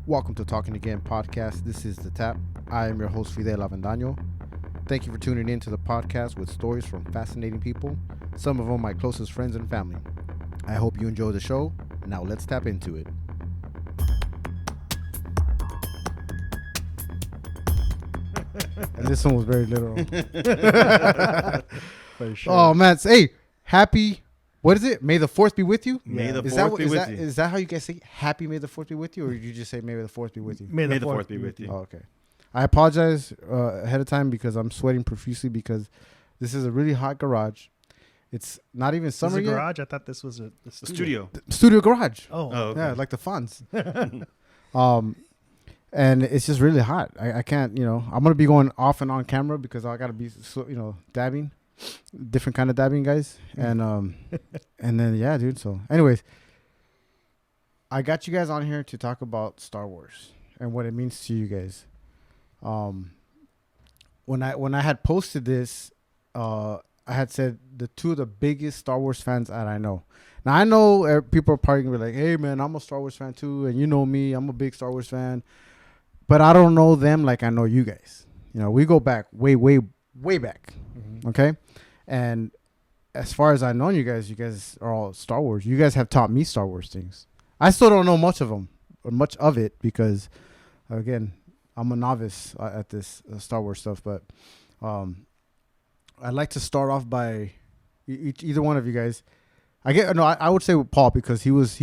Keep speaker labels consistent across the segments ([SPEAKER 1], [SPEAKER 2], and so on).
[SPEAKER 1] Welcome to Talking Again podcast. This is The Tap. I am your host, Fidel Avendaño. Thank you for tuning in to the podcast with stories from fascinating people, some of them my closest friends and family. I hope you enjoy the show. Now let's tap into it. And this one was very literal.
[SPEAKER 2] For sure.
[SPEAKER 1] Oh, man. Hey, happy... What is it? May the 4th be with you?
[SPEAKER 3] May the
[SPEAKER 1] Is
[SPEAKER 3] 4th be with you.
[SPEAKER 1] Is that how you guys say happy May the 4th be with you? Or did you just say May the 4th be with you?
[SPEAKER 2] May
[SPEAKER 3] the 4th be with you.
[SPEAKER 1] Oh, okay. I apologize ahead of time because I'm sweating profusely because this is a really hot garage. It's not even summer
[SPEAKER 2] This is a
[SPEAKER 1] yet.
[SPEAKER 2] garage? I thought this was a
[SPEAKER 3] Studio.
[SPEAKER 1] Studio garage.
[SPEAKER 2] Oh,
[SPEAKER 3] Okay.
[SPEAKER 1] Yeah, like the funds. And it's just really hot. I can't, I'm going to be going off and on camera because I got to be, dabbing. Different kind of dabbing, guys. And and then, yeah, dude. So, anyways, I got you guys on here to talk about Star Wars and what it means to you guys. When I had posted this, I had said the two of the biggest Star Wars fans that I know. Now I know people are probably gonna be like, "Hey man, I'm a Star Wars fan too," and you know me, I'm a big Star Wars fan. But I don't know them like I know you guys. We go back way back.
[SPEAKER 2] Mm-hmm.
[SPEAKER 1] Okay, and as far as I know you guys are all Star Wars. You guys have taught me Star Wars things. I still don't know much of them or much of it because, again, I'm a novice at this Star Wars stuff. But I'd like to start off by either one of you guys. I would say with Paul because he was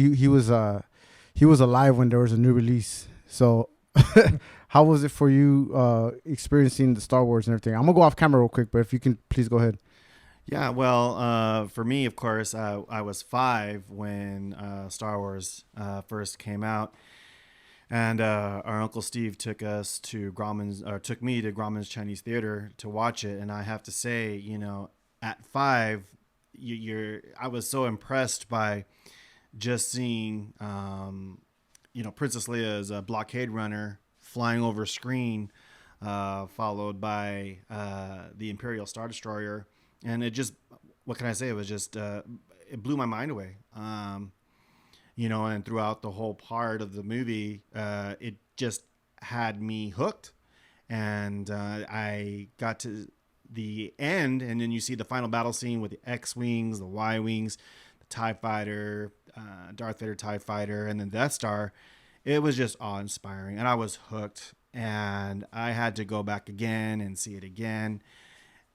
[SPEAKER 1] alive when there was a new release. So how was it for you experiencing the Star Wars and everything? I'm gonna go off camera real quick, but if you can please go ahead.
[SPEAKER 3] Yeah, well, for me, of course, I was 5 when Star Wars first came out, and our Uncle Steve took me to Grauman's Chinese Theater to watch it, and I have to say, at 5, I was so impressed by just seeing, Princess Leia's blockade runner flying over screen, followed by the Imperial Star Destroyer. And it just, what can I say? It was just, it blew my mind away. And throughout the whole part of the movie, it just had me hooked. And I got to the end, and then you see the final battle scene with the X-Wings, the Y-Wings, the TIE Fighter, Darth Vader TIE Fighter, and then Death Star. It was just awe-inspiring, and I was hooked. And I had to go back again and see it again.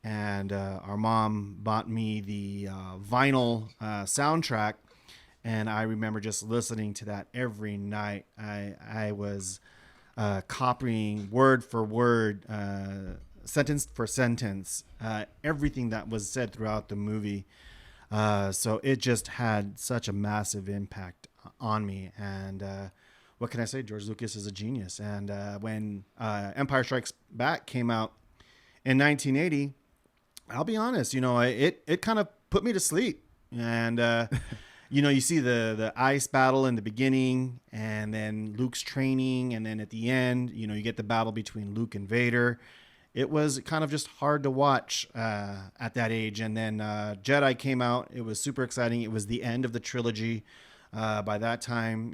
[SPEAKER 3] And our mom bought me the vinyl soundtrack, and I remember just listening to that every night. I was copying word for word, sentence for sentence, everything that was said throughout the movie. So it just had such a massive impact on me. And what can I say? George Lucas is a genius. And when Empire Strikes Back came out in 1980, I'll be honest, it kind of put me to sleep. And, you see the ice battle in the beginning, and then Luke's training. And then at the end, you get the battle between Luke and Vader. It was kind of just hard to watch at that age. And then Jedi came out. It was super exciting. It was the end of the trilogy. By that time,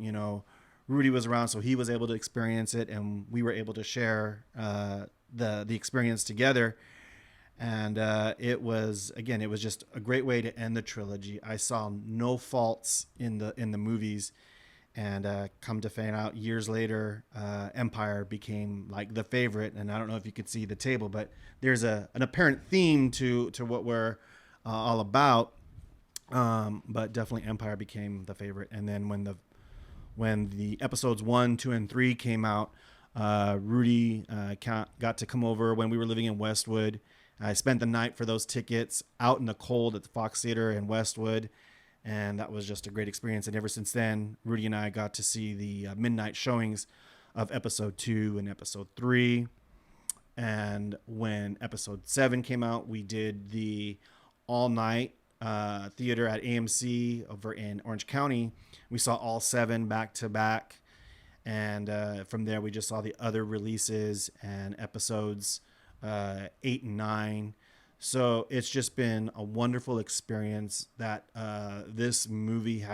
[SPEAKER 3] Rudy was around, so he was able to experience it, and we were able to share the experience together. And it was just a great way to end the trilogy. I saw no faults in the movies, and come to find out years later, Empire became like the favorite. And I don't know if you could see the table, but there's an apparent theme to what we're all about. But definitely Empire became the favorite. And then when the episodes 1, 2, and 3 came out, Rudy got to come over when we were living in Westwood. I spent the night for those tickets out in the cold at the Fox Theater in Westwood, and that was just a great experience. And ever since then, Rudy and I got to see the midnight showings of episode 2 and episode 3. And when episode 7 came out, we did the all-night theater at AMC over in Orange County. We saw all 7 back to back, and from there we just saw the other releases and episodes 8 and 9. So it's just been a wonderful experience that this movie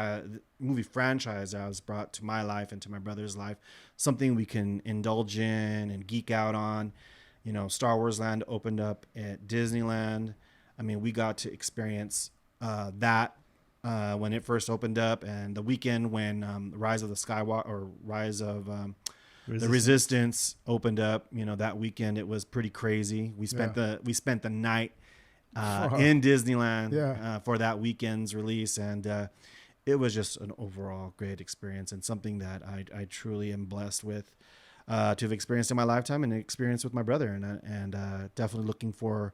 [SPEAKER 3] franchise has brought to my life and to my brother's life. Something we can indulge in and geek out on. You know, Star Wars Land opened up at Disneyland. I mean, we got to experience that when it first opened up, and the weekend when Rise of the Skywalker or Rise of the Resistance opened up. You know, that weekend it was pretty crazy. We spent the night in Disneyland for that weekend's release, and it was just an overall great experience and something that I truly am blessed with to have experienced in my lifetime and experienced with my brother, and definitely looking for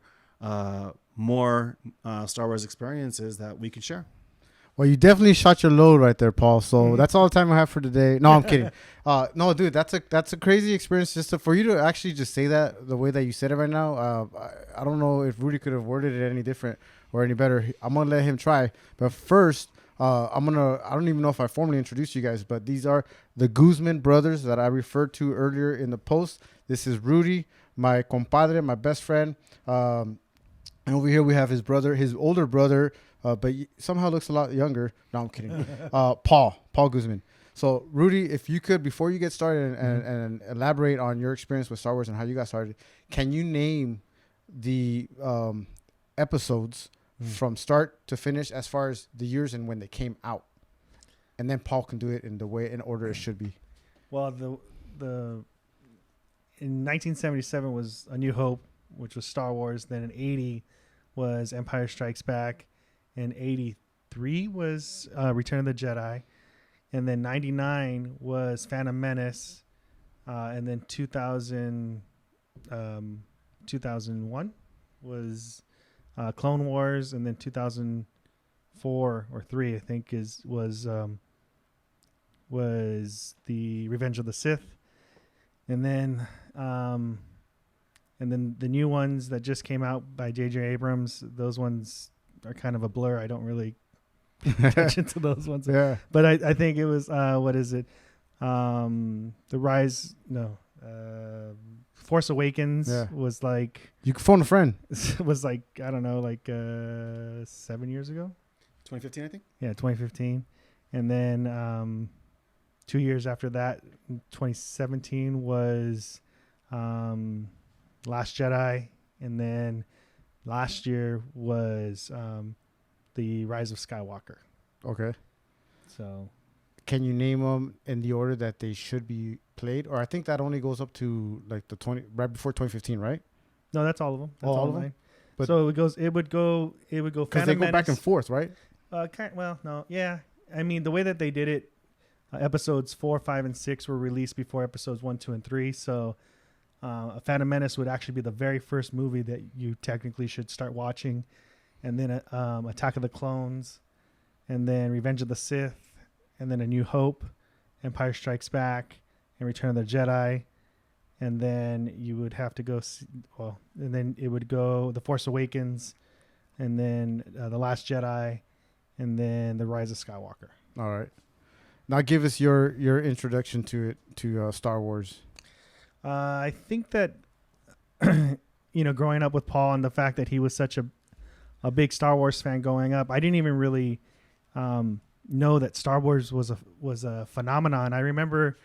[SPEAKER 3] more Star Wars experiences that we can share.
[SPEAKER 1] Well, you definitely shot your load right there, Paul. So that's all the time I have for today. No, I'm kidding. No, dude, that's a crazy experience for you to actually just say that the way that you said it right now. I don't know if Rudy could have worded it any different or any better. I'm gonna let him try. But first, I don't even know if I formally introduced you guys, but these are the Guzman Brothers that I referred to earlier in the post. This is Rudy, my compadre, my best friend. And over here we have his brother, his older brother, but somehow looks a lot younger. No, I'm kidding. Paul Guzman. So, Rudy, if you could, before you get started and elaborate on your experience with Star Wars and how you got started, can you name the episodes from start to finish as far as the years and when they came out? And then Paul can do it in order it should be.
[SPEAKER 2] Well, in 1977 was A New Hope, which was Star Wars. Then in 80 was Empire Strikes Back. In 83 was Return of the Jedi. And then 99 was Phantom Menace. And then 2001 was Clone Wars. And then 2004 or 3, I think, was the Revenge of the Sith. And then the new ones that just came out by J.J. Abrams, those ones are kind of a blur. I don't really pay attention to those ones.
[SPEAKER 1] Yeah.
[SPEAKER 2] But I think it was, what is it? Force Awakens was like...
[SPEAKER 1] You can phone a friend.
[SPEAKER 2] Was like, I don't know, like 7 years ago?
[SPEAKER 3] 2015, I think?
[SPEAKER 2] Yeah, 2015. And then 2 years after that, 2017 was Last Jedi. And then last year was the Rise of Skywalker.
[SPEAKER 1] Okay.
[SPEAKER 2] So,
[SPEAKER 1] can you name them in the order that they should be played? Or I think that only goes up to like the 20 right before 2015, right?
[SPEAKER 2] No, that's all of them. That's
[SPEAKER 1] all of them.
[SPEAKER 2] But so it would go.
[SPEAKER 1] Because they go back and forth, right?
[SPEAKER 2] No, yeah. I mean, the way that they did it, episodes 4, 5, and 6 were released before episodes 1, 2, and 3. So, Phantom Menace would actually be the very first movie that you technically should start watching, and then Attack of the Clones, and then Revenge of the Sith, and then A New Hope, Empire Strikes Back, and Return of the Jedi, and then you would have to go and then it would go The Force Awakens, and then The Last Jedi, and then The Rise of Skywalker.
[SPEAKER 1] All right. Now give us your introduction to Star Wars.
[SPEAKER 2] I think that, growing up with Paul and the fact that he was such a big Star Wars fan growing up, I didn't even really know that Star Wars was a phenomenon. I remember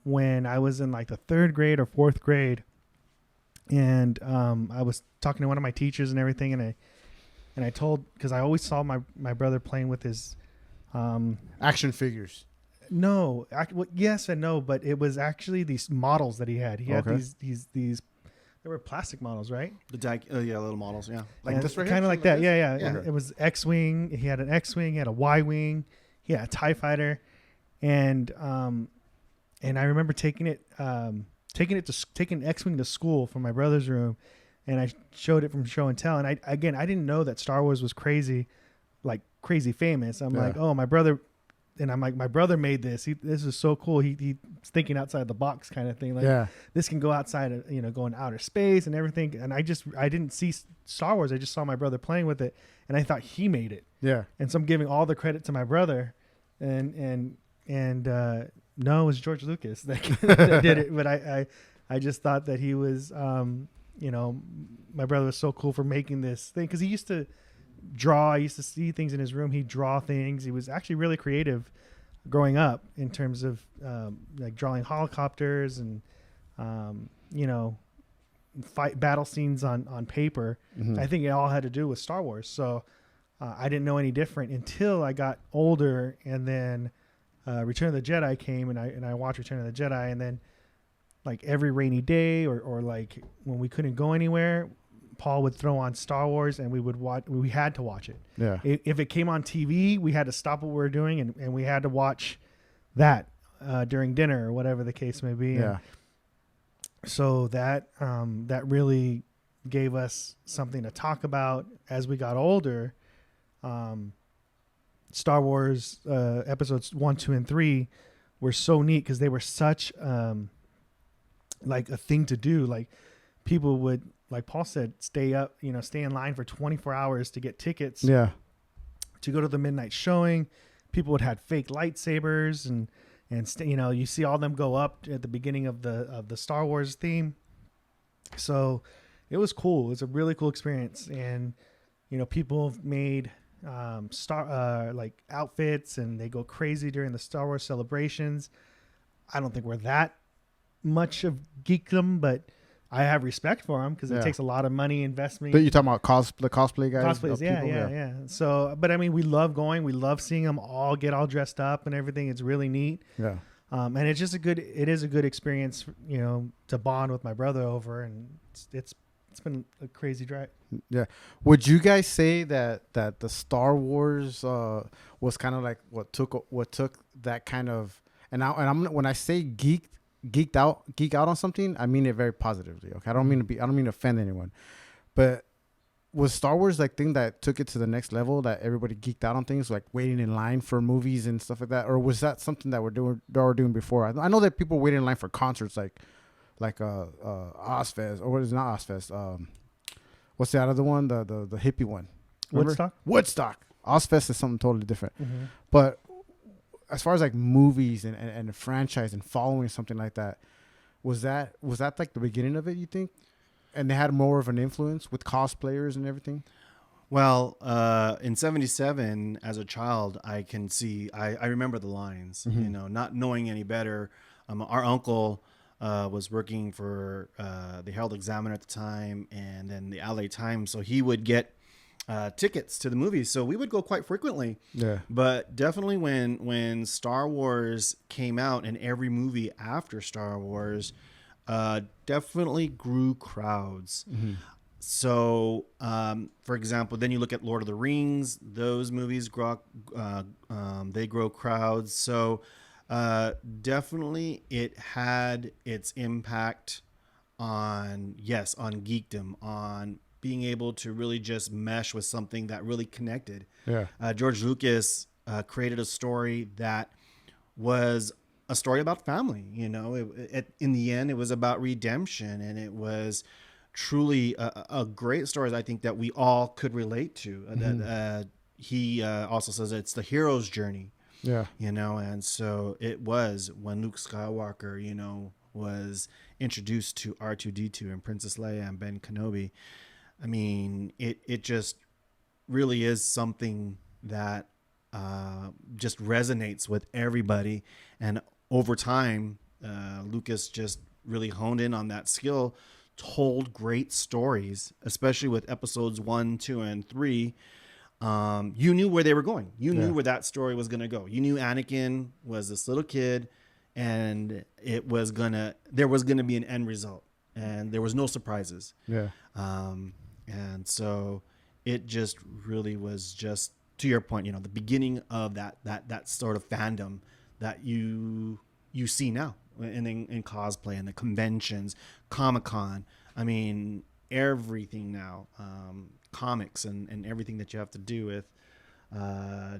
[SPEAKER 2] when I was in like the 3rd grade or 4th grade, and I was talking to one of my teachers and everything, and I told, because I always saw my brother playing with his
[SPEAKER 1] action figures.
[SPEAKER 2] No, yes and no, but it was actually these models that he had. He had these. They were plastic models, right?
[SPEAKER 3] Little models, yeah.
[SPEAKER 2] Like this, right? Kind of like that, yeah. It was X-wing. He had an X-wing. He had a Y-wing. He had a TIE fighter, and I remember taking X-wing to school from my brother's room, and I showed it from show and tell. And I didn't know that Star Wars was crazy famous. I'm like, oh, my brother. And I'm like, my brother made this. This is so cool. He's thinking outside the box kind of thing. Like, this can go outside of, go in outer space and everything. And I didn't see Star Wars. I just saw my brother playing with it, and I thought he made it. Yeah. And so I'm giving all the credit to my brother, and no, it was George Lucas that did it. But I just thought that he was, my brother was so cool for making this thing because he used to draw. I used to see things in his room. He'd draw things. He was actually really creative growing up in terms of like drawing helicopters and fight battle scenes on paper.
[SPEAKER 1] Mhm.
[SPEAKER 2] I think it all had to do with Star Wars. So I didn't know any different until I got older, and then Return of the Jedi came, and I watched Return of the Jedi, and then like every rainy day or like when we couldn't go anywhere, Paul would throw on Star Wars, and we would watch. We had to watch it.
[SPEAKER 1] Yeah.
[SPEAKER 2] If it came on TV, we had to stop what we were doing, and we had to watch that during dinner or whatever the case may be.
[SPEAKER 1] Yeah.
[SPEAKER 2] And so that really gave us something to talk about as we got older. Star Wars episodes 1, 2, and 3 were so neat because they were such like a thing to do. Like people would, like Paul said, stay in line for 24 hours to get tickets.
[SPEAKER 1] Yeah.
[SPEAKER 2] To go to the midnight showing. People would have fake lightsabers and you see all them go up at the beginning of the Star Wars theme. So it was cool. It was a really cool experience, and people have made like outfits, and they go crazy during the Star Wars celebrations. I don't think we're that much of geekdom, but I have respect for them because it takes a lot of money investment.
[SPEAKER 1] But you're talking about the cosplay guys?
[SPEAKER 2] Cosplays, yeah. So, but I mean, we love going. We love seeing them all get all dressed up and everything. It's really neat.
[SPEAKER 1] Yeah.
[SPEAKER 2] And it's just it is a good experience, to bond with my brother over, and it's been a crazy drive.
[SPEAKER 1] Yeah. Would you guys say that the Star Wars was kind of like what took that kind of, I'm when I say geek out on something, I mean it very positively. Okay. I don't mean to offend anyone, but was Star Wars like thing that took it to the next level, that everybody geeked out on things like waiting in line for movies and stuff like that? Or was that something that we're doing before? I know that people waited in line for concerts like Ozfest, or what is not Ozfest? What's the other one? The hippie one. Remember? Woodstock. Ozfest is something totally different.
[SPEAKER 2] Mm-hmm.
[SPEAKER 1] But as far as like movies and a franchise and following something like that, was that like the beginning of it, you think? And they had more of an influence with cosplayers and everything?
[SPEAKER 3] Well, in 77, as a child, I can see, I remember the lines,
[SPEAKER 1] Mm-hmm.
[SPEAKER 3] Not knowing any better. Our uncle was working for the Herald Examiner at the time, and then the LA Times. So he would get tickets to the movies. So we would go quite frequently.
[SPEAKER 1] Yeah.
[SPEAKER 3] But definitely when Star Wars came out, and every movie after Star Wars definitely grew crowds.
[SPEAKER 1] Mm-hmm.
[SPEAKER 3] So, for example, then you look at Lord of the Rings; those movies grow crowds. So, definitely, it had its impact on geekdom, on being able to really just mesh with something that really connected.
[SPEAKER 1] Yeah.
[SPEAKER 3] George Lucas created a story that was a story about family. In the end, it was about redemption, and it was truly a great story, I think, that we all could relate to.
[SPEAKER 1] Mm-hmm.
[SPEAKER 3] He also says it's the hero's journey.
[SPEAKER 1] Yeah.
[SPEAKER 3] And so it was when Luke Skywalker, was introduced to R2-D2 and Princess Leia and Ben Kenobi. I mean, it just really is something that just resonates with everybody. And over time, Lucas just really honed in on that skill, told great stories, especially with episodes 1, 2, and 3. You knew where they were going. You knew where that story was going to go. You knew Anakin was this little kid, and there was going to be an end result, and there was no surprises.
[SPEAKER 1] Yeah.
[SPEAKER 3] And so it just really was just, to your point, the beginning of that sort of fandom that you see now in cosplay and the conventions, Comic-Con. I mean, everything now, comics and everything that you have to do with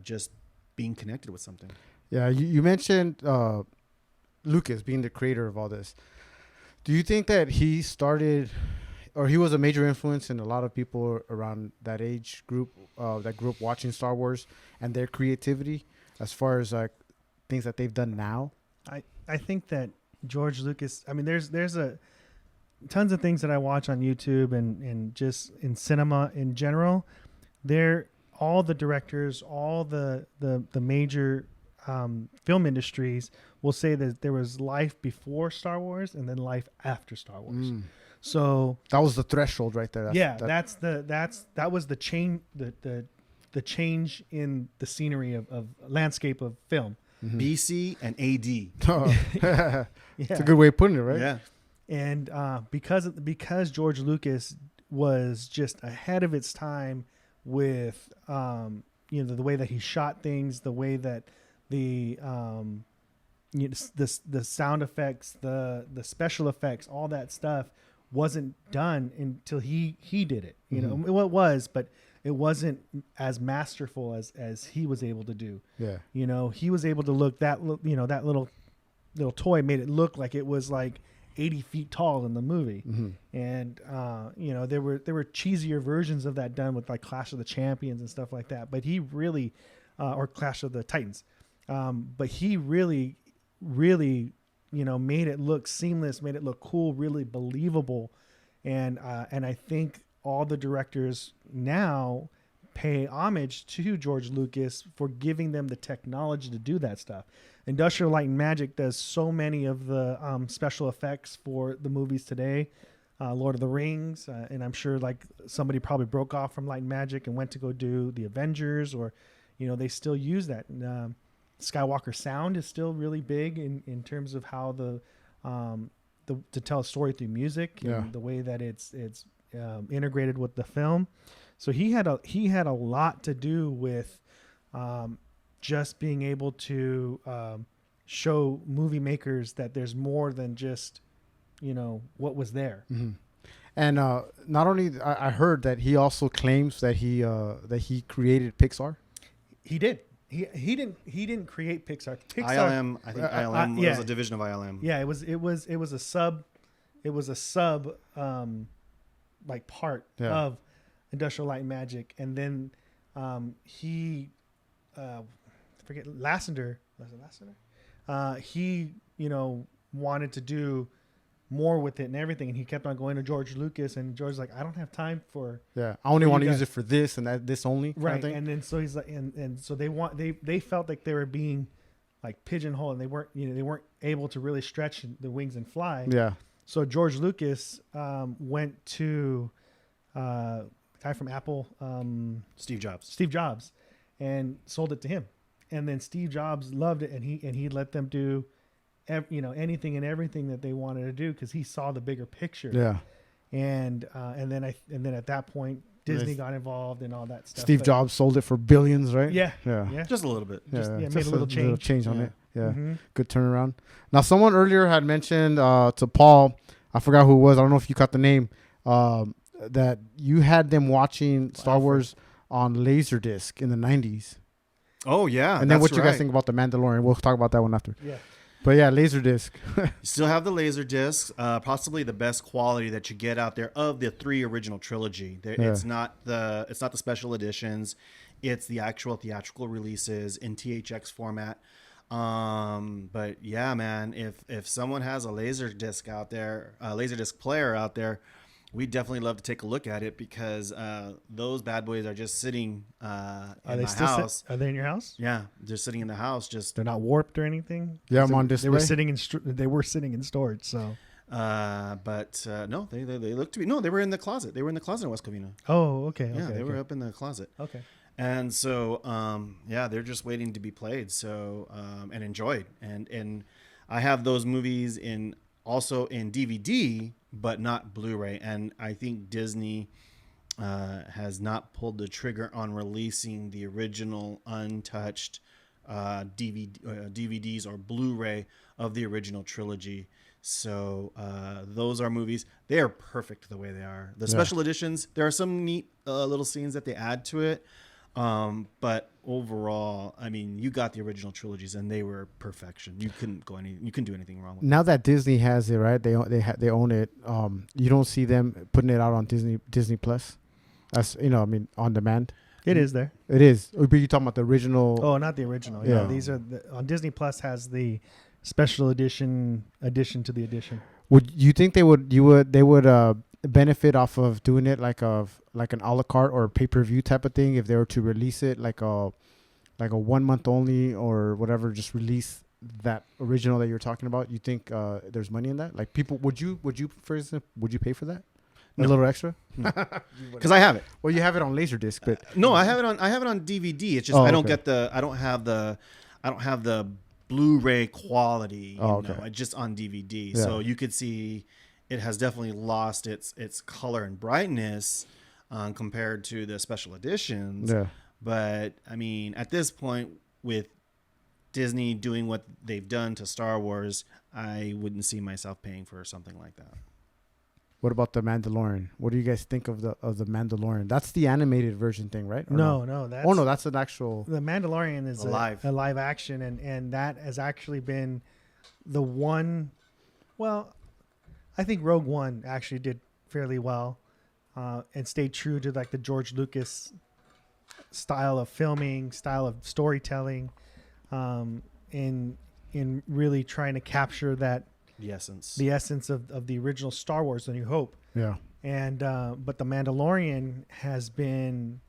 [SPEAKER 3] just being connected with something.
[SPEAKER 1] Yeah. You mentioned Lucas being the creator of all this. Do you think that he started, or he was a major influence in a lot of people around that age group that grew up watching Star Wars and their creativity, as far as like things that they've done now?
[SPEAKER 2] I think that George Lucas, I mean, there's a tons of things that I watch on YouTube and just in cinema in general. They're all the directors, all the major film industries will say that there was life before Star Wars and then life after Star Wars. So
[SPEAKER 1] that was the threshold right there.
[SPEAKER 2] That was the change, the change in the scenery of landscape of film.
[SPEAKER 3] BC and AD.
[SPEAKER 1] Oh. It's a good way of putting it, right?
[SPEAKER 3] Yeah.
[SPEAKER 2] And because George Lucas was just ahead of its time with the way that he shot things, the way that the sound effects, the special effects, all that stuff wasn't done until he did it. You know, it was, but it wasn't as masterful as he was able to do.
[SPEAKER 1] Yeah.
[SPEAKER 2] You know, he was able to look that little toy made it look like it was like 80 feet tall in the movie. And there were cheesier versions of that done with like Clash of the Champions and stuff like that, but he really or Clash of the Titans, but he really made it look seamless, made it look cool, really believable. And I think all the directors now pay homage to George Lucas for giving them the technology to do that stuff. Industrial Light and Magic does so many of the special effects for the movies today. Lord of the Rings, and I'm sure like somebody probably broke off from Light and Magic and went to go do the Avengers, or they still use that. And, Skywalker sound is still really big in terms of how to tell a story through music and the way that it's integrated with the film. So he had a lot to do with just being able to show movie makers that there's more than just what was there.
[SPEAKER 1] And not only I heard that he also claims that he created Pixar.
[SPEAKER 2] He did. He didn't create Pixar.
[SPEAKER 3] ILM, I think ILM was a division of ILM.
[SPEAKER 2] Yeah, it was a sub like part of Industrial Light and Magic, and then he forget Lasseter. Was it Lasseter? He wanted to do more with it and everything, and he kept on going to George Lucas, and George's like, I don't have time for.
[SPEAKER 1] Yeah, I only want to use it for this and that, this only.
[SPEAKER 2] Right, and then so he's like, and so they felt like they were being like pigeonholed, and they weren't able to really stretch the wings and fly.
[SPEAKER 1] Yeah.
[SPEAKER 2] So George Lucas went to a guy from Apple,
[SPEAKER 3] Steve
[SPEAKER 2] Jobs, and sold it to him, and then Steve Jobs loved it, and he let them do anything and everything that they wanted to do because he saw the bigger picture.
[SPEAKER 1] Yeah.
[SPEAKER 2] And then at that point Disney got involved and all that stuff.
[SPEAKER 1] Steve Jobs sold it for billions, right?
[SPEAKER 2] Yeah.
[SPEAKER 3] Just a little bit.
[SPEAKER 1] Made
[SPEAKER 2] a little change
[SPEAKER 1] on it. Yeah. Good turnaround. Now, someone earlier had mentioned to Paul, I forgot who it was, I don't know if you caught the name, that you had them watching Star Wars on Laserdisc in the 90s.
[SPEAKER 3] Oh yeah.
[SPEAKER 1] And then what you guys think about The Mandalorian? We'll talk about that one after.
[SPEAKER 2] Yeah.
[SPEAKER 1] But yeah, Laserdisc.
[SPEAKER 3] You still have the Laserdisc, possibly the best quality that you get out there of the 3 original trilogy. It's not the special editions, it's the actual theatrical releases in THX format. But yeah, man, if someone has a Laserdisc out there, a Laserdisc player out there, we'd definitely love to take a look at it because those bad boys are just sitting in my house.
[SPEAKER 2] Are they in your house?
[SPEAKER 3] Yeah, they're sitting in the house.
[SPEAKER 2] They're not warped or anything.
[SPEAKER 1] Yeah, I'm on display.
[SPEAKER 2] They were sitting in storage. So,
[SPEAKER 3] but no, they look to be they were in the closet. They were in the closet in West Covina.
[SPEAKER 2] Oh, okay.
[SPEAKER 3] Yeah, they were up in the closet.
[SPEAKER 2] Okay.
[SPEAKER 3] And so, they're just waiting to be played. So, and enjoyed. And I have those movies also in DVD, but not Blu-ray. And I think Disney has not pulled the trigger on releasing the original untouched DVDs or Blu-ray of the original trilogy. So those are movies. They are perfect the way they are. The special editions, there are some neat little scenes that they add to it. But overall, I mean, you got the original trilogies and they were perfection. You couldn't do anything wrong with it.
[SPEAKER 1] Now that Disney has it, right? They own it. You don't see them putting it out on Disney Plus. As on demand.
[SPEAKER 2] It is there.
[SPEAKER 1] It is. But you're talking about the original.
[SPEAKER 2] Oh, not the original. Yeah, these are on Disney Plus has the special edition to the edition.
[SPEAKER 1] Would you think they would benefit off of doing it like an a la carte or pay-per-view type of thing if they were to release it like a 1 month only or whatever, just release that original that you're talking about? You think there's money in that? Like people, would you for instance, would you pay for that? A
[SPEAKER 3] No.
[SPEAKER 1] little extra?
[SPEAKER 3] Because I have it.
[SPEAKER 1] Well, you have it on Laserdisc, but
[SPEAKER 3] No, I have it on DVD. It's just
[SPEAKER 1] Oh,
[SPEAKER 3] I don't
[SPEAKER 1] okay.
[SPEAKER 3] get the I don't have the Blu-ray quality.
[SPEAKER 1] Oh, okay.
[SPEAKER 3] It's just on DVD.
[SPEAKER 1] Yeah.
[SPEAKER 3] So you could see it has definitely lost its color and brightness compared to the special editions.
[SPEAKER 1] yeah.
[SPEAKER 3] But I mean, at this point, with Disney doing what they've done to Star Wars, I wouldn't see myself paying for something like that.
[SPEAKER 1] What about the Mandalorian? What do you guys think of the Mandalorian? That's the animated version thing, right? Or
[SPEAKER 2] No, that's
[SPEAKER 1] Oh no, that's an actual.
[SPEAKER 2] the Mandalorian is
[SPEAKER 3] A
[SPEAKER 2] a live action, and that has actually been the one. Well, I think Rogue One actually did fairly well, and stayed true to like the George Lucas style of filming, style of storytelling, in really trying to capture
[SPEAKER 3] The essence.
[SPEAKER 2] the essence of the original Star Wars: The New Hope.
[SPEAKER 1] Yeah.
[SPEAKER 2] And but the Mandalorian has been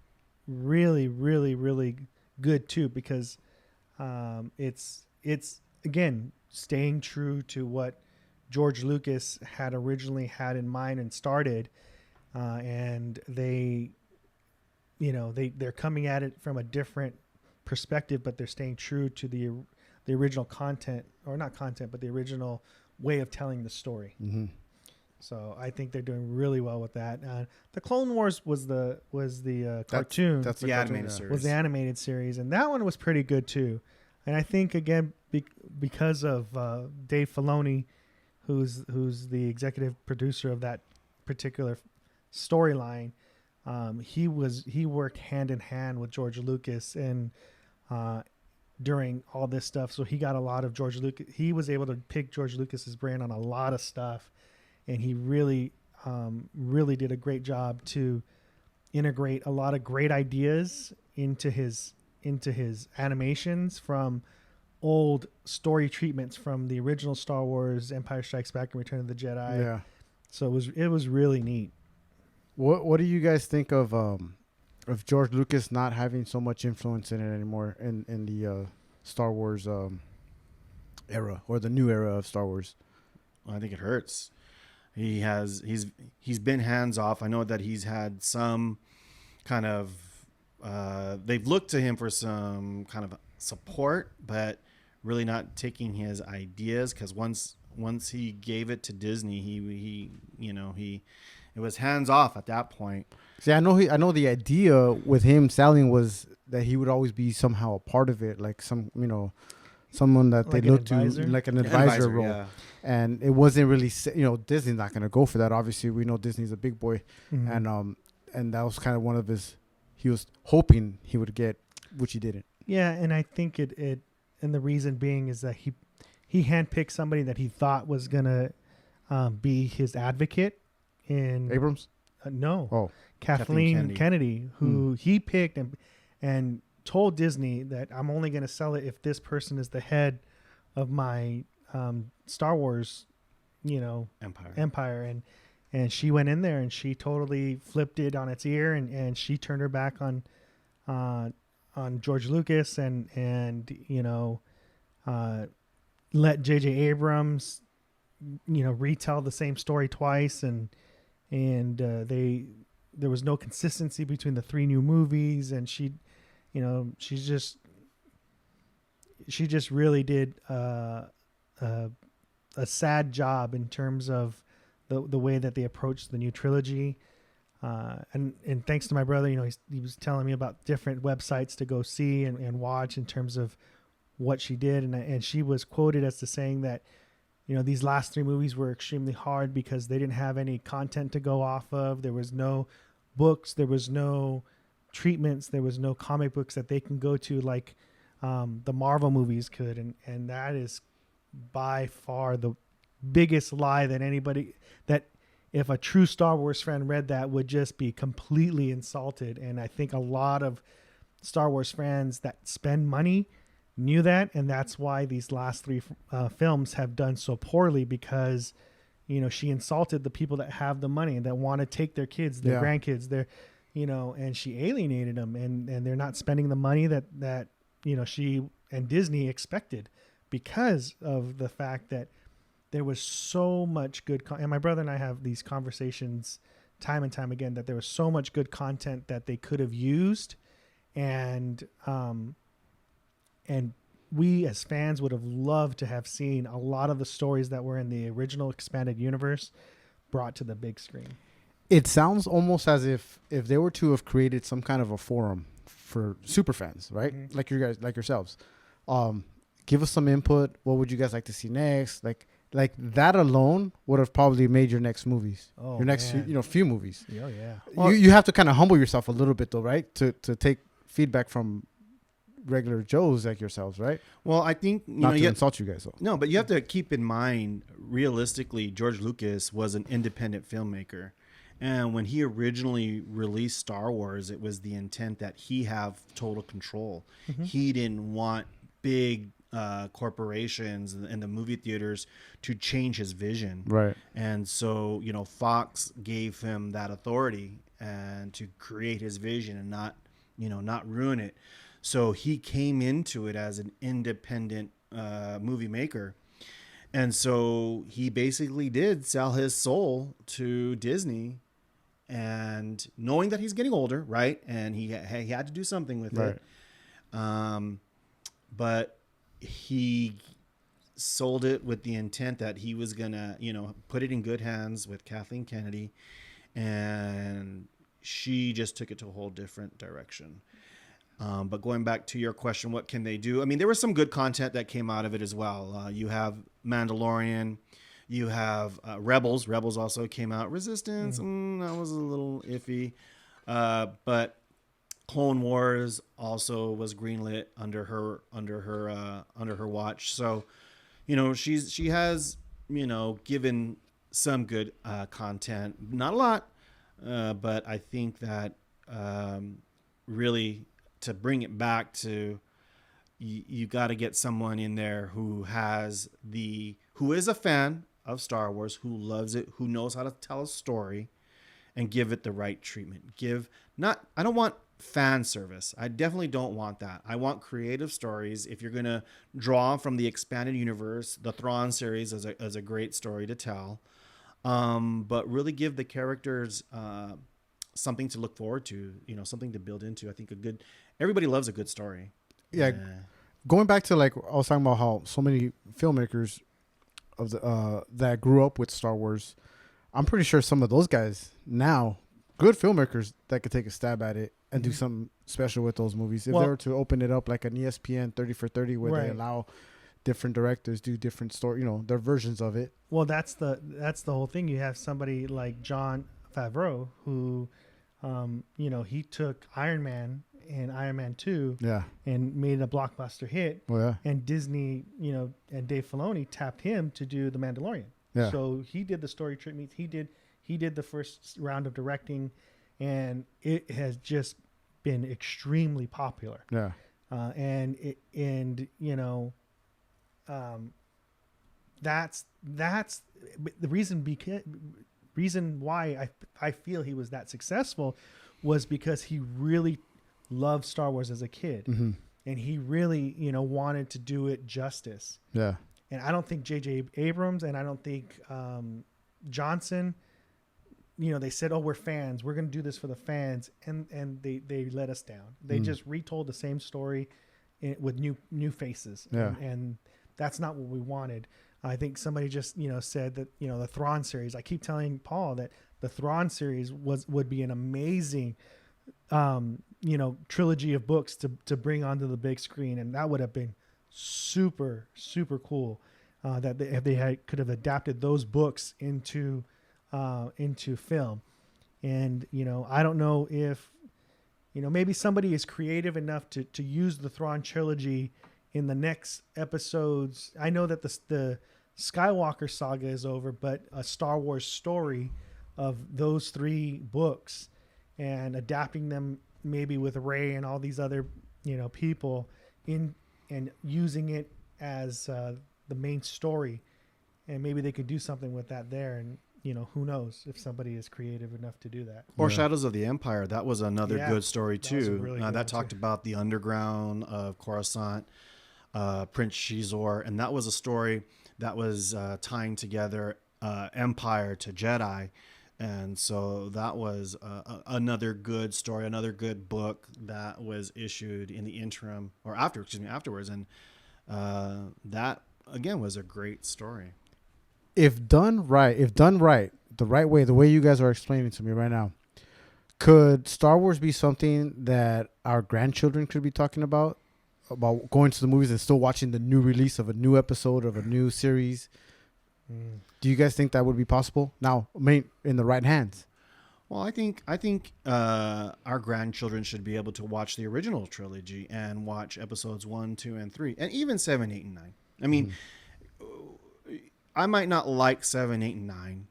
[SPEAKER 2] really, really, really good too, because it's again staying true to what George Lucas had originally had in mind and started, and they're coming at it from a different perspective, but they're staying true to the original content, or not content, but the original way of telling the story.
[SPEAKER 1] Mm-hmm.
[SPEAKER 2] So I think they're doing really well with that. The Clone Wars was the cartoon.
[SPEAKER 1] That's
[SPEAKER 3] the animated series.
[SPEAKER 2] Was the animated series, and that one was pretty good too. And I think again because of Dave Filoni, who's the executive producer of that particular storyline, he worked hand in hand with George Lucas and during all this stuff. So he got a lot of George Lucas. He was able to pick George Lucas's brain on a lot of stuff, and he really did a great job to integrate a lot of great ideas into his animations from old story treatments from the original Star Wars, Empire Strikes Back, and Return of the Jedi.
[SPEAKER 1] Yeah.
[SPEAKER 2] So it was really neat.
[SPEAKER 1] What do you guys think of George Lucas not having so much influence in it anymore in the Star Wars era, or the new era of Star Wars?
[SPEAKER 3] Well, I think it hurts. He's been hands off. I know that he's had some kind of they've looked to him for some kind of support, but really not taking his ideas, because once he gave it to Disney, he it was hands off at that point.
[SPEAKER 1] See, I know the idea with him selling was that he would always be somehow a part of it, like someone that
[SPEAKER 2] Like
[SPEAKER 1] they
[SPEAKER 2] an
[SPEAKER 1] look to,
[SPEAKER 2] advisor?
[SPEAKER 1] like an advisor role.
[SPEAKER 3] Yeah.
[SPEAKER 1] And it wasn't really, Disney's not going to go for that. Obviously, we know Disney's a big boy,
[SPEAKER 2] Mhm.
[SPEAKER 1] and that was kind of one of his. He was hoping he would get, which he didn't.
[SPEAKER 2] Yeah, and I think it and the reason being is that he handpicked somebody that he thought was gonna be his advocate in
[SPEAKER 1] Abrams.
[SPEAKER 2] No.
[SPEAKER 1] Oh,
[SPEAKER 2] Kathleen
[SPEAKER 3] Kennedy.
[SPEAKER 2] Kennedy, who he picked and told Disney that I'm only going to sell it if this person is the head of my Star Wars, empire. And she went in there and she totally flipped it on its ear, and she turned her back on George Lucas and let J.J. Abrams, retell the same story twice, and there was no consistency between the three new movies, and she just really did a sad job in terms of the way that they approached the new trilogy. And thanks to my brother, he was telling me about different websites to go see and watch in terms of what she did, and she was quoted as to saying that these last three movies were extremely hard because they didn't have any content to go off of. There was no books, there was no treatments, there was no comic books that they can go to like the Marvel movies could, and that is by far the biggest lie that if a true Star Wars fan read that would just be completely insulted. And I think a lot of Star Wars fans that spend money knew that, and that's why these last three films have done so poorly, because she insulted the people that have the money and that want to take their kids, their grandkids, and she alienated them, and they're not spending the money that she and Disney expected, because of the fact that there was so much good and my brother and I have these conversations time and time again, that there was so much good content that they could have used, and we as fans would have loved to have seen a lot of the stories that were in the original expanded universe brought to the big screen.
[SPEAKER 1] It sounds almost as if they were to have created some kind of a forum for super fans, right?
[SPEAKER 2] Mm-hmm.
[SPEAKER 1] Like you guys, like yourselves. Give us some input. What would you guys like to see next? Like that alone would have probably made your next movies. Your next, few movies.
[SPEAKER 2] Oh yeah.
[SPEAKER 1] Well, you have to kind of humble yourself a little bit though, right? To take feedback from regular Joes like yourselves, right?
[SPEAKER 3] Well, I think
[SPEAKER 1] not to insult you guys though.
[SPEAKER 3] No, but you have to keep in mind, realistically, George Lucas was an independent filmmaker. And when he originally released Star Wars, it was the intent that he have total control. Mm-hmm. He didn't want big corporations and the movie theaters to change his vision.
[SPEAKER 1] Right.
[SPEAKER 3] And so, Fox gave him that authority and to create his vision and not ruin it. So he came into it as an independent movie maker. And so he basically did sell his soul to Disney, and knowing that he's getting older, right? And he had to do something with it. But he sold it with the intent that he was going to, put it in good hands with Kathleen Kennedy. And she just took it to a whole different direction. But going back to your question, what can they do? I mean, there was some good content that came out of it as well. You have Mandalorian, you have Rebels. Rebels also came out. Resistance, that was a little iffy. But Clone Wars also was greenlit under her watch. So, she has given some good content, not a lot, but I think that really, to bring it back to, you got to get someone in there who is a fan of Star Wars, who loves it, who knows how to tell a story, and give it the right treatment. I don't want fan service. I definitely don't want that. I want creative stories. If you're going to draw from the expanded universe, the Thrawn series is a great story to tell. But really give the characters something to look forward to, something to build into. I think everybody loves a good story.
[SPEAKER 1] Yeah. Going back to I was talking about how so many filmmakers of that grew up with Star Wars, I'm pretty sure some of those guys now, good filmmakers that could take a stab at it and do something special with those movies. If they were to open it up like an ESPN 30 for 30 where they allow different directors do different story, their versions of it.
[SPEAKER 2] Well, that's the whole thing. You have somebody like Jon Favreau who, he took Iron Man and Iron Man 2 and made a blockbuster hit.
[SPEAKER 1] Oh, yeah.
[SPEAKER 2] And Disney, and Dave Filoni tapped him to do The Mandalorian.
[SPEAKER 1] Yeah.
[SPEAKER 2] So he did the story treatments. He did the first round of directing, and it has just been extremely popular.
[SPEAKER 1] Yeah.
[SPEAKER 2] That's the reason why I feel he was that successful was because he really loved Star Wars as a kid, and he really wanted to do it justice.
[SPEAKER 1] Yeah.
[SPEAKER 2] And I don't think J.J. Abrams and I don't think Johnson, they said, "Oh, we're fans. We're going to do this for the fans," and they let us down. They just retold the same story with new faces.
[SPEAKER 1] Yeah.
[SPEAKER 2] And that's not what we wanted. I think somebody just said that the Thrawn series. I keep telling Paul that the Thrawn series would be an amazing trilogy of books to bring onto the big screen, and that would have been super cool. That if they could have adapted those books into film, and I don't know if maybe somebody is creative enough to use the Thrawn trilogy in the next episodes. I know that the Skywalker saga is over, but a Star Wars story of those 3 books and adapting them maybe with Rey and all these other people in and using it as the main story and maybe they could do something with that there. And who knows if somebody is creative enough to do that.
[SPEAKER 3] Or Shadows of the Empire. That was another good story
[SPEAKER 2] that was a
[SPEAKER 3] too.
[SPEAKER 2] really good
[SPEAKER 3] That
[SPEAKER 2] one,
[SPEAKER 3] talked
[SPEAKER 2] too.
[SPEAKER 3] about the underground of Coruscant, Prince Shizor, and that was a story that was tying together Empire to Jedi. And so that was another good story, another good book that was issued in the interim or afterwards. And that again was a great story.
[SPEAKER 1] If done right, the right way, the way you guys are explaining to me right now, could Star Wars be something that our grandchildren could be talking about going to the movies and still watching the new release of a new episode of a new series? Do you guys think that would be possible? Now, in the right hands.
[SPEAKER 3] Well, I think our grandchildren should be able to watch the original trilogy and watch episodes 1, 2, and 3, and even 7, 8, and 9. I mean, I might not like 7, 8, and 9,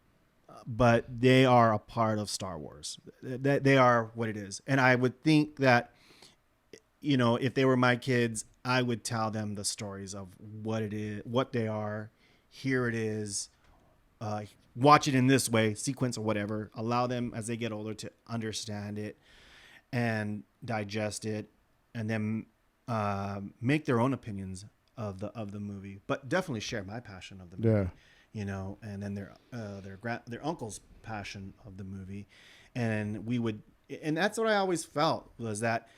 [SPEAKER 3] but they are a part of Star Wars. They are what it is, and I would think that if they were my kids, I would tell them the stories of what it is, what they are. Here it is. Watch it in this way, sequence or whatever. Allow them as they get older to understand it and digest it, and then make their own opinions of the movie. But definitely share my passion of the movie.
[SPEAKER 1] Yeah.
[SPEAKER 3] And then their uncle's passion of the movie, and that's what I always felt was that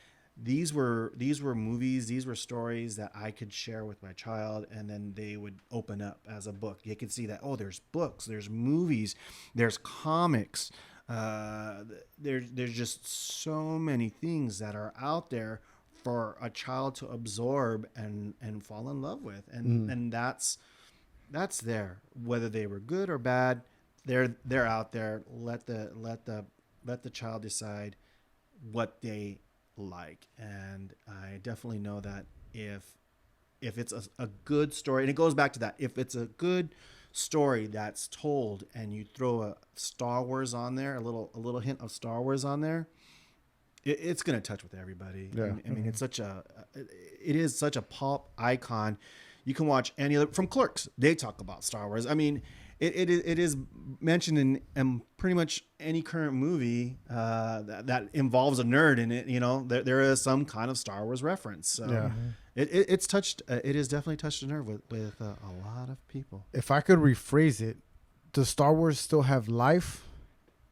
[SPEAKER 3] these were movies, these were stories that I could share with my child, and then they would open up as a book. You could see that, there's books, there's movies, there's comics. There's just so many things that are out there for a child to absorb and fall in love with. And that's there. Whether they were good or bad, they're out there. Let the child decide what they like. And I definitely know that if it's a good story, and it goes back to that, if it's a good story that's told and you throw a Star Wars on there, a little hint of Star Wars on there, it's going to touch with everybody.
[SPEAKER 1] Yeah.
[SPEAKER 3] I mean, it is such a pop icon. You can watch any other, from Clerks, they talk about Star Wars. I mean, it is mentioned in pretty much any current movie that involves a nerd in it. There is some kind of Star Wars reference. So it's touched. It has definitely touched a nerve with a lot of people.
[SPEAKER 1] If I could rephrase it, does Star Wars still have life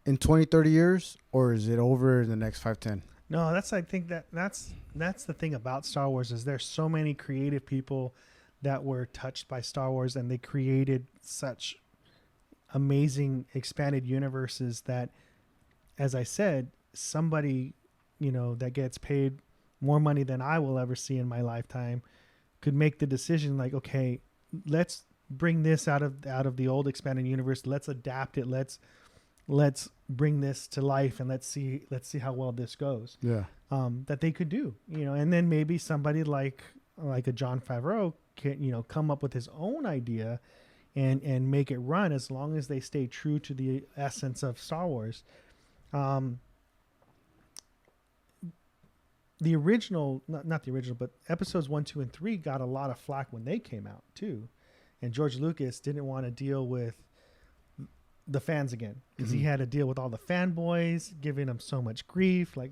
[SPEAKER 1] in 20, 30 years, or is it over in the next 5, 10?
[SPEAKER 2] No, I think that's the thing about Star Wars is there's so many creative people that were touched by Star Wars, and they created such amazing expanded universes that, as I said, somebody that gets paid more money than I will ever see in my lifetime could make the decision like, okay, let's bring this out of the old expanded universe, let's adapt it, let's bring this to life, and let's see how well this goes. That they could do, and then maybe somebody like a Jon Favreau can come up with his own idea and make it run, as long as they stay true to the essence of Star Wars. The original, not the original, but episodes 1, 2, and 3 got a lot of flack when they came out too. And George Lucas didn't want to deal with the fans again, because he had to deal with all the fanboys giving him so much grief. Like,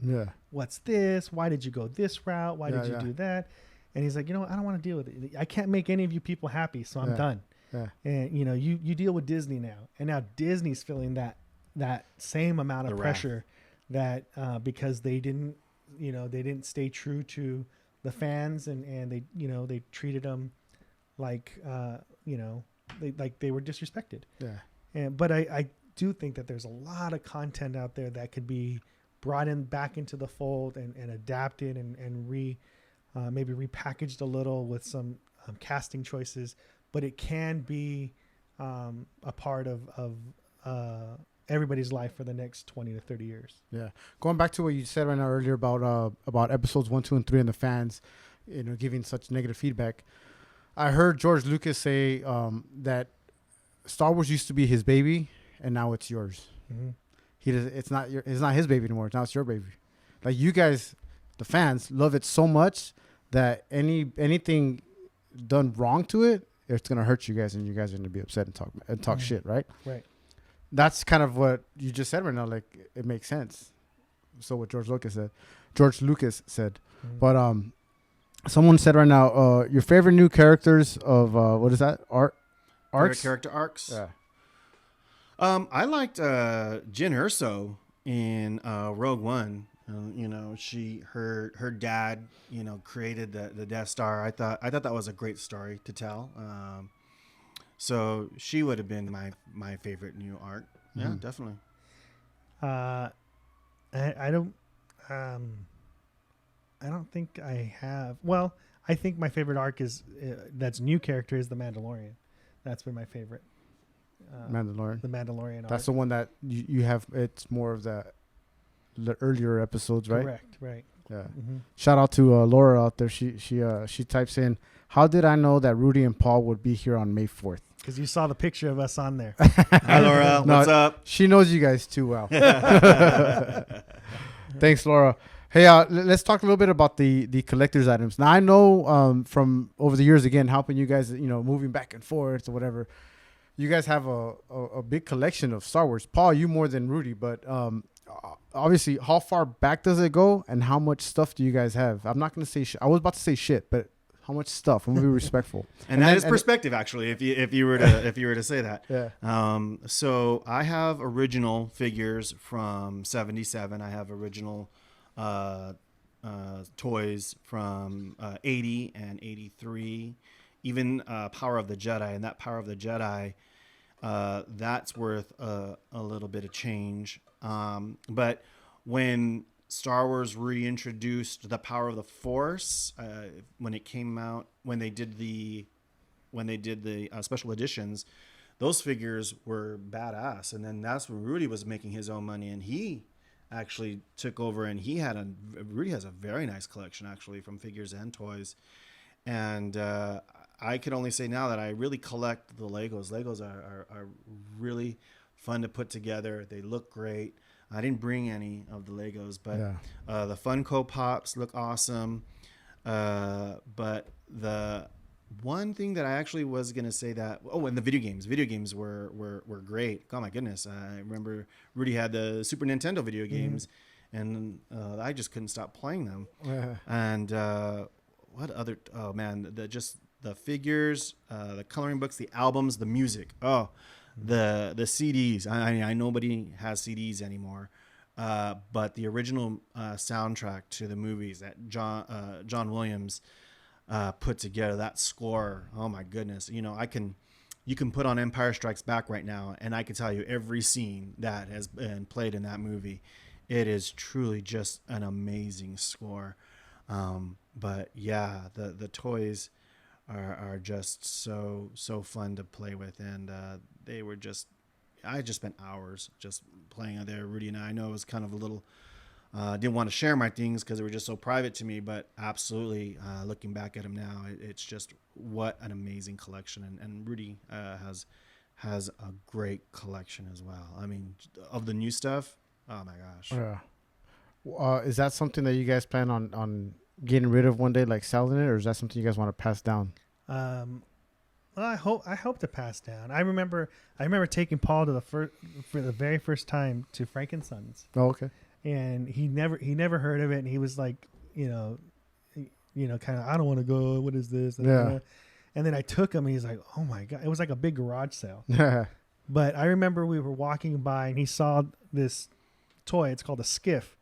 [SPEAKER 2] what's this? Why did you go this route? Why did you do that? And he's like, I don't want to deal with it. I can't make any of you people happy, so I'm done. And you deal with Disney now, and now Disney's feeling that same amount of pressure that because they didn't stay true to the fans, and they treated them like they were disrespected. But I do think that there's a lot of content out there that could be brought back into the fold and adapted and maybe repackaged a little with some casting choices. But it can be a part of everybody's life for the next 20 to 30 years. Yeah.
[SPEAKER 1] Going back to what you said right now earlier about episodes 1, 2, and 3 and the fans, giving such negative feedback. I heard George Lucas say that Star Wars used to be his baby, and now it's yours. It's not his baby anymore. Now it's your baby. Like, you guys, the fans, love it so much that anything done wrong to it, it's gonna hurt you guys, and you guys are gonna be upset and talk shit, right?
[SPEAKER 2] Right.
[SPEAKER 1] That's kind of what you just said right now. Like, it makes sense. So what George Lucas said. But someone said right now, your favorite new characters of what is that? Arcs?
[SPEAKER 3] Favorite character arcs.
[SPEAKER 1] Yeah.
[SPEAKER 3] I liked Jyn Erso in Rogue One. You know, her dad, you know, created the Death Star. I thought that was a great story to tell. So she would have been my favorite new arc. Yeah, definitely.
[SPEAKER 2] I don't think I have. Well, I think my favorite arc is that's new character is the Mandalorian. That's been my favorite.
[SPEAKER 1] Mandalorian.
[SPEAKER 2] The Mandalorian arc.
[SPEAKER 1] That's the one that you have. It's more of the earlier episodes, right?
[SPEAKER 2] Correct. Right.
[SPEAKER 1] Yeah.
[SPEAKER 2] Mm-hmm.
[SPEAKER 1] Shout out to Laura out there. She types in, "How did I know that Rudy and Paul would be here on May 4th?"
[SPEAKER 2] Because you saw the picture of us on there.
[SPEAKER 3] Hi, Laura. What's up?
[SPEAKER 1] She knows you guys too well. Thanks, Laura. Hey, let's talk a little bit about the collector's items. Now, I know from over the years, again, helping you guys, you know, moving back and forth or whatever, you guys have a big collection of Star Wars. Paul, you more than Rudy, but obviously, how far back does it go, and how much stuff do you guys have? I'm not going to say I was about to say shit, but how much stuff? I'm going to be respectful.
[SPEAKER 3] And that is perspective, actually, if you were to say that.
[SPEAKER 1] Yeah.
[SPEAKER 3] So I have original figures from '77. I have original toys from 80 and 83, even Power of the Jedi. And that Power of the Jedi, that's worth a little bit of change. But when Star Wars reintroduced the power of the Force, when it came out, when they did the special editions, those figures were badass. And then that's when Rudy was making his own money, and he actually took over, and Rudy has a very nice collection, actually, from figures and toys. And I could only say now that I really collect the Legos. Legos are really fun to put together. They look great. I didn't bring any of the Legos, but the Funko Pops look awesome. But the one thing that I actually was going to say that, and the video games were great. Oh my goodness. I remember Rudy had the Super Nintendo video games, and I just couldn't stop playing them. And what other, oh man, the figures, the coloring books, the albums, the music. The CDs. I nobody has CDs anymore, but the original soundtrack to the movies that John Williams put together, that score. Oh my goodness! You know, you can put on Empire Strikes Back right now, and I can tell you every scene that has been played in that movie. It is truly just an amazing score. But yeah, the toys are just so fun to play with, and they were just, I just spent hours just playing out there. Rudy and I know it was kind of a little didn't want to share my things because they were just so private to me, but absolutely looking back at them now, it's just what an amazing collection. And Rudy has a great collection as well. I mean, of the new stuff, oh my gosh.
[SPEAKER 1] Yeah. Is that something that you guys plan on getting rid of one day, like selling it, or is that something you guys want to pass down?
[SPEAKER 2] Well, I hope to pass down. I remember taking Paul to for the very first time to Frankensons.
[SPEAKER 1] Oh, okay.
[SPEAKER 2] And he never heard of it, and he was like, you know, kind of, I don't want to go. What is this? And then I took him, and he's like, oh my god, it was like a big garage sale. But I remember we were walking by, and he saw this toy. It's called a skiff,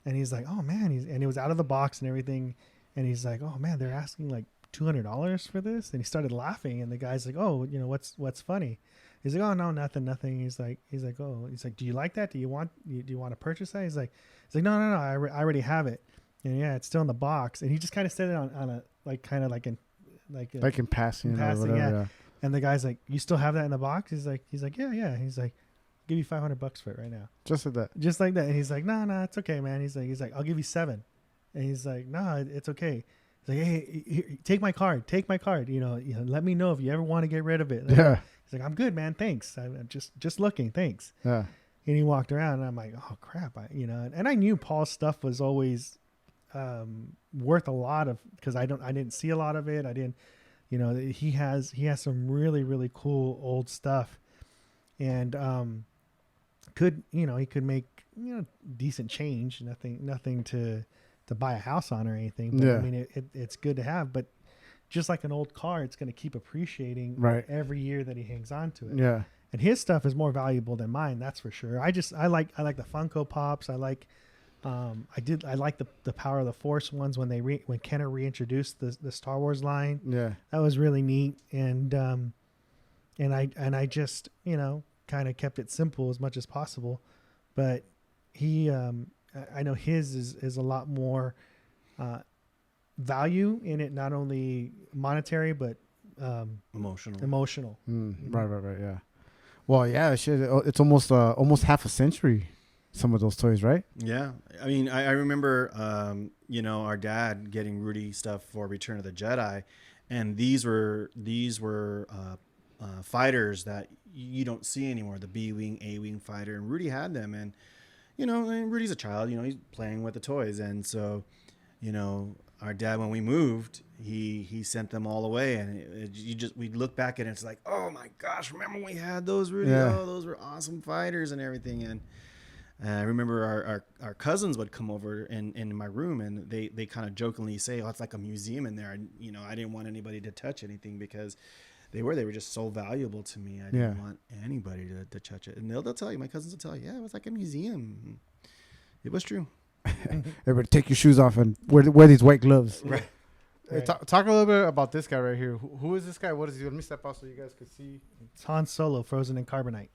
[SPEAKER 2] and he's like, oh man, and it was out of the box and everything, and he's like, oh man, they're asking like $200 for this. And he started laughing, and the guy's like, oh, you know, what's funny? He's like, oh no, nothing. He's like, do you like that? Do you want to purchase that? He's like, no, I already have it. And yeah, it's still in the box. And he just kind of said it on a like kind of like in
[SPEAKER 1] passing,
[SPEAKER 2] or whatever,
[SPEAKER 1] yeah.
[SPEAKER 2] And the guy's like, you still have that in the box? He's like, yeah. He's like, I'll give you $500 for it right now.
[SPEAKER 1] Just like that. And
[SPEAKER 2] he's like, no, it's okay, man. He's like, I'll give you $7. And he's like, no, it's okay. He's like, hey, here, take my card. You know, let me know if you ever want to get rid of it.
[SPEAKER 1] Yeah.
[SPEAKER 2] He's like, I'm good, man. Thanks. I'm just looking. Thanks.
[SPEAKER 1] Yeah.
[SPEAKER 2] And he walked around, and I'm like, oh crap, and I knew Paul's stuff was always worth a lot of, because I didn't see a lot of it. I didn't, You know, he has some really, really cool old stuff, and he could make, decent change. Nothing to buy a house on or anything. But I mean, it's good to have. But just like an old car, it's going to keep appreciating every year that he hangs on to it.
[SPEAKER 1] Yeah.
[SPEAKER 2] And his stuff is more valuable than mine, that's for sure. I like the Funko Pops. I like the Power of the Force ones when when Kenner reintroduced the Star Wars line.
[SPEAKER 1] Yeah.
[SPEAKER 2] That was really neat. And I just, kind of kept it simple as much as possible. But I know his is a lot more value in it, not only monetary but emotional.
[SPEAKER 1] Right. Yeah. Well, yeah, it's almost half a century. Some of those toys, right?
[SPEAKER 3] Yeah, I mean, I remember, our dad getting Rudy stuff for Return of the Jedi, and these were fighters that you don't see anymore. The B-wing, A-wing fighter, and Rudy had them, and Rudy's a child. He's playing with the toys, and so, our dad, when we moved, he sent them all away, and we'd look back at it, and it's like, oh my gosh, remember when we had those, Rudy?
[SPEAKER 1] Yeah.
[SPEAKER 3] Oh, those were awesome fighters and everything, and I remember our cousins would come over in my room, and they kind of jokingly say, "Oh, it's like a museum in there." And, I didn't want anybody to touch anything because they were just so valuable to me. I didn't want anybody to touch it. And they'll tell you, my cousins will tell you, yeah, it was like a museum. It was true.
[SPEAKER 1] Everybody, take your shoes off and wear these white gloves.
[SPEAKER 3] Right.
[SPEAKER 1] Hey, talk a little bit about this guy right here. Who is this guy? What is he? Let me step out so you guys can see.
[SPEAKER 2] It's Han Solo, frozen in carbonite.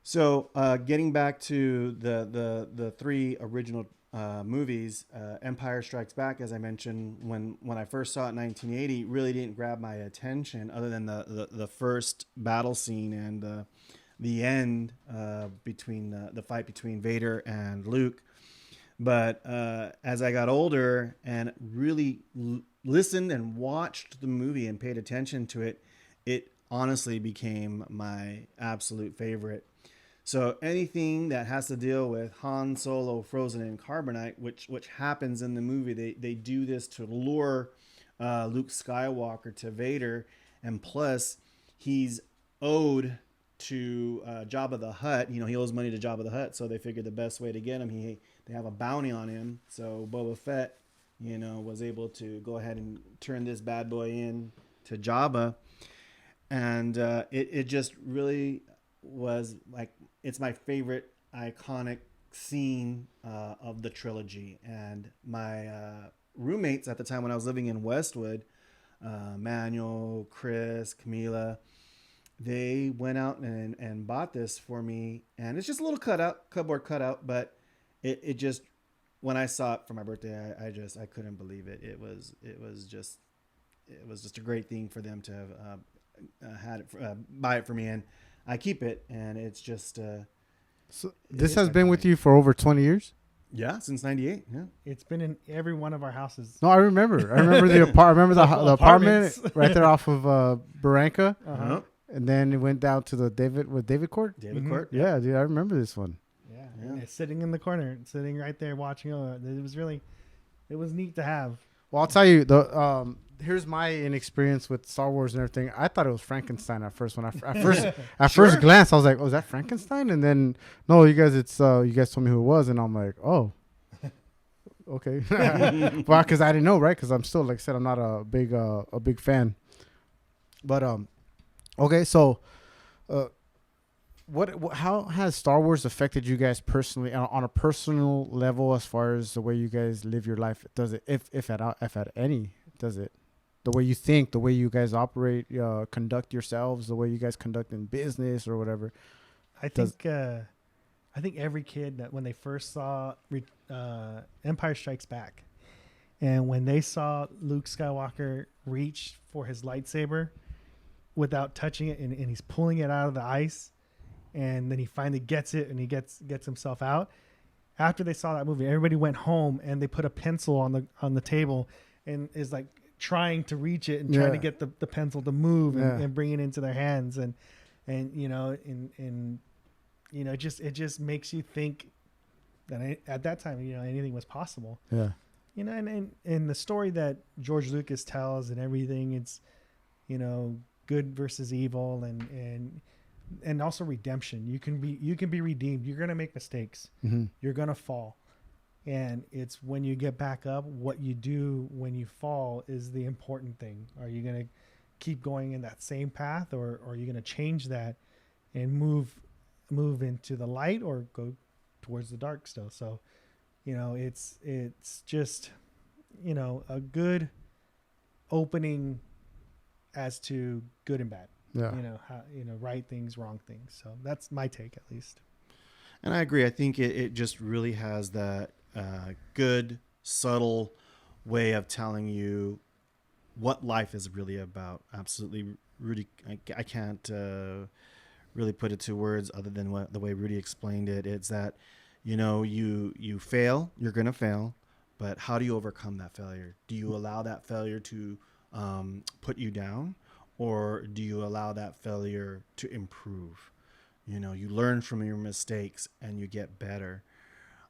[SPEAKER 3] So getting back to the three original movies, Empire Strikes Back, as I mentioned, when I first saw it in 1980, really didn't grab my attention other than the first battle scene and the end between the fight between Vader and Luke. But as I got older and really listened and watched the movie and paid attention to it, it honestly became my absolute favorite. So anything that has to deal with Han Solo frozen in carbonite, which happens in the movie, they do this to lure Luke Skywalker to Vader, and plus he's owed to Jabba the Hutt. He owes money to Jabba the Hutt, so they figured the best way to get him, they have a bounty on him. So Boba Fett, was able to go ahead and turn this bad boy in to Jabba, and it just really was like, it's my favorite iconic scene of the trilogy. And my roommates at the time when I was living in Westwood, Manuel, Chris, Camila, they went out and bought this for me. And it's just a little cardboard cutout, but it just, when I saw it for my birthday, I couldn't believe it. It was just a great thing for them to have buy it for me, and I keep it, and it's just.
[SPEAKER 1] So this has been with you for over 20 years?
[SPEAKER 3] Yeah, since '98. Yeah,
[SPEAKER 2] it's been in every one of our houses.
[SPEAKER 1] No, I remember the apartment right there off of Barranca, and then it went down to the David Court.
[SPEAKER 3] David Court.
[SPEAKER 1] Yeah, dude, I remember this one.
[SPEAKER 2] Yeah. It's sitting in the corner, sitting right there watching. It was neat to have.
[SPEAKER 1] Well, I'll tell you, here's my inexperience with Star Wars and everything. I thought it was Frankenstein at first. When first glance, I was like, "Oh, is that Frankenstein?" And then, no, you guys told me who it was, and I'm like, "Oh, okay." Well, because I didn't know, right? Because I'm still, like I said, I'm not a big fan. But okay, so, how has Star Wars affected you guys personally on a personal level as far as the way you guys live your life? Does it, if at any, does it? The way you think, the way you guys operate, conduct yourselves, the way you guys conduct in business or whatever.
[SPEAKER 2] I think every kid that when they first saw Empire Strikes Back, and when they saw Luke Skywalker reach for his lightsaber without touching it, and he's pulling it out of the ice, and then he finally gets it and he gets himself out. After they saw that movie, everybody went home and they put a pencil on the table and is like trying to reach it and trying to get the pencil to move and bring it into their hands, and it just makes you think that at that time anything was possible.
[SPEAKER 1] Yeah.
[SPEAKER 2] you know, and the story that George Lucas tells and everything, it's, you know, good versus evil, and also redemption. You can be redeemed. You're gonna make mistakes.
[SPEAKER 1] Mm-hmm.
[SPEAKER 2] You're gonna fall, and it's when you get back up. What you do when you fall is the important thing. Are you gonna keep going in that same path, or are you gonna change that and move into the light, or go towards the dark still? So, you know, it's just, you know, a good opening as to good and bad.
[SPEAKER 1] Yeah.
[SPEAKER 2] You know, how, you know, right things, wrong things. So that's my take, at least.
[SPEAKER 3] And I agree. I think it just really has that good, subtle way of telling you what life is really about. Absolutely, Rudy. I can't really put it to words other than the way Rudy explained it. It's that, you know, you fail, you're going to fail, but how do you overcome that failure? Do you allow that failure to put you down, or do you allow that failure to improve? You know, you learn from your mistakes and you get better.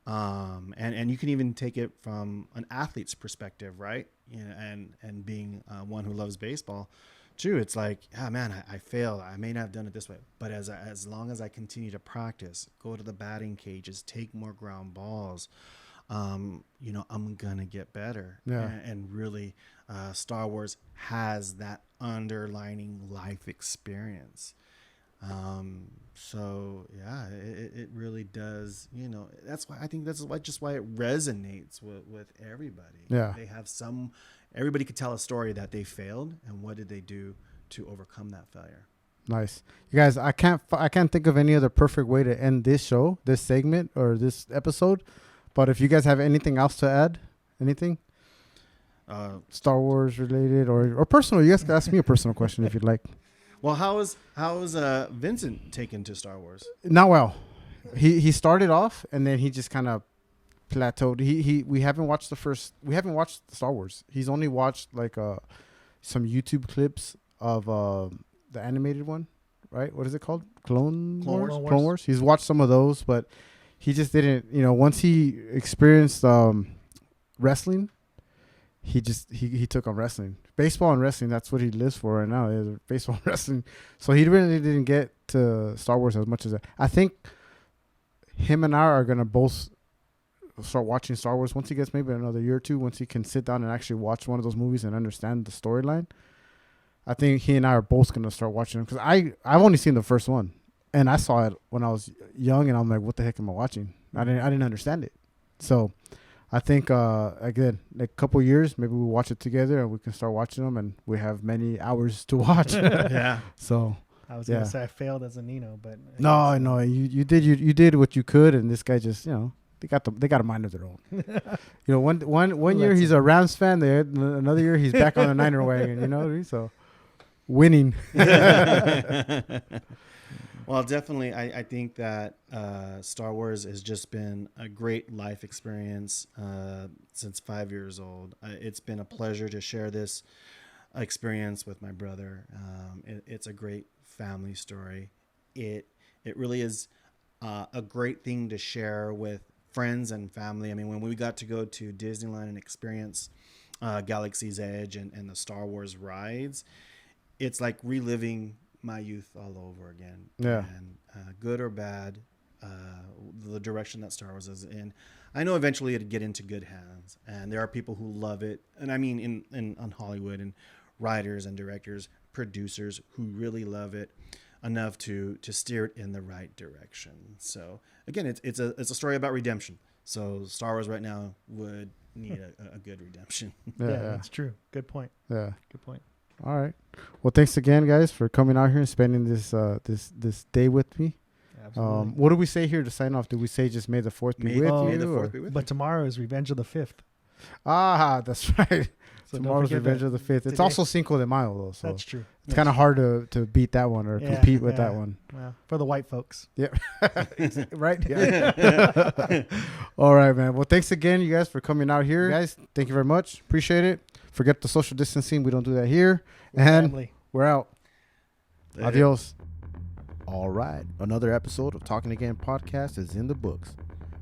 [SPEAKER 3] And you can even take it from an athlete's perspective, right? You know, and being one who loves baseball, too. It's like, ah, man, I failed. I may not have done it this way, but as long as I continue to practice, go to the batting cages, take more ground balls, you know, I'm gonna get better.
[SPEAKER 1] Yeah.
[SPEAKER 3] And really, Star Wars has that underlining life experience. So yeah, it really does. You know, that's why I think that's why it resonates with everybody.
[SPEAKER 1] Yeah.
[SPEAKER 3] They have everybody could tell a story that they failed, and what did they do to overcome that failure.
[SPEAKER 1] Nice. You guys, I can't think of any other perfect way to end this show, this segment, or this episode. But if you guys have anything else to add, anything Star Wars related or personal, you guys can ask me a personal question if you'd like.
[SPEAKER 3] Well, how is Vincent taken to Star Wars?
[SPEAKER 1] Not well. He started off and then he just kind of plateaued. We haven't watched Star Wars. He's only watched like some YouTube clips of the animated one, right? What is it called? Clone Wars. He's watched some of those, but he just didn't, you know, once he experienced wrestling, he took on wrestling. Baseball and wrestling, that's what he lives for right now, is baseball and wrestling. So he really didn't get to Star Wars as much as I think him and I are going to both start watching Star Wars once he gets maybe another year or two, once he can sit down and actually watch one of those movies and understand the storyline. I think he and I are both going to start watching them, because I've only seen the first one, and I saw it when I was young, and I'm like, what the heck am I watching? I didn't understand it. So I think, again, like a couple years, maybe we'll watch it together and we can start watching them, and we have many hours to watch.
[SPEAKER 3] Yeah.
[SPEAKER 1] So
[SPEAKER 2] I was going to say I failed as a Nino, but
[SPEAKER 1] no, you did what you could, and this guy just, you know, they got a mind of their own. You know, one year he's a Rams fan, there another year he's back on the Niner wagon. You know, so winning.
[SPEAKER 3] Well, definitely, I think that Star Wars has just been a great life experience since 5 years old. It's been a pleasure to share this experience with my brother. It's a great family story. It really is a great thing to share with friends and family. I mean, when we got to go to Disneyland and experience Galaxy's Edge and the Star Wars rides, it's like reliving my youth all over again.
[SPEAKER 1] Yeah.
[SPEAKER 3] And good or bad, the direction that Star Wars is in. I know eventually it'd get into good hands, and there are people who love it. And I mean, on Hollywood, and writers and directors, producers who really love it enough to steer it in the right direction. So again, it's a story about redemption. So Star Wars right now would need a good redemption.
[SPEAKER 2] Yeah, that's true. Good point.
[SPEAKER 1] Yeah.
[SPEAKER 2] Good point.
[SPEAKER 1] All right. Well, thanks again, guys, for coming out here and spending this day with me.
[SPEAKER 2] Absolutely.
[SPEAKER 1] What do we say here to sign off? Do we say just May the 4th be with you?
[SPEAKER 3] May the 4th be with
[SPEAKER 2] But tomorrow is Revenge of the 5th.
[SPEAKER 1] Ah, that's right.
[SPEAKER 2] So
[SPEAKER 1] Tomorrow's Revenge of the 5th. It's
[SPEAKER 2] today.
[SPEAKER 1] also Cinco de Mayo, though. So
[SPEAKER 2] That's true.
[SPEAKER 1] it's kind of hard to beat that one or compete with that one.
[SPEAKER 2] Well, for the white folks.
[SPEAKER 1] Yeah. Right? Yeah. All right, man. Well, thanks again, you guys, for coming out here. Guys, thank you very much. Appreciate it. Forget the social distancing. We don't do that here. And
[SPEAKER 2] Family.
[SPEAKER 1] we're out.
[SPEAKER 3] Later.
[SPEAKER 1] Adios. All right. Another episode of Talking Again podcast is in the books.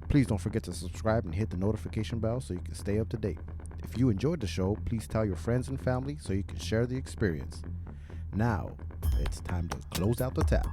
[SPEAKER 1] Please don't forget to subscribe and hit the notification bell so you can stay up to date. If you enjoyed the show, please tell your friends and family so you can share the experience. Now, it's time to close out the tap.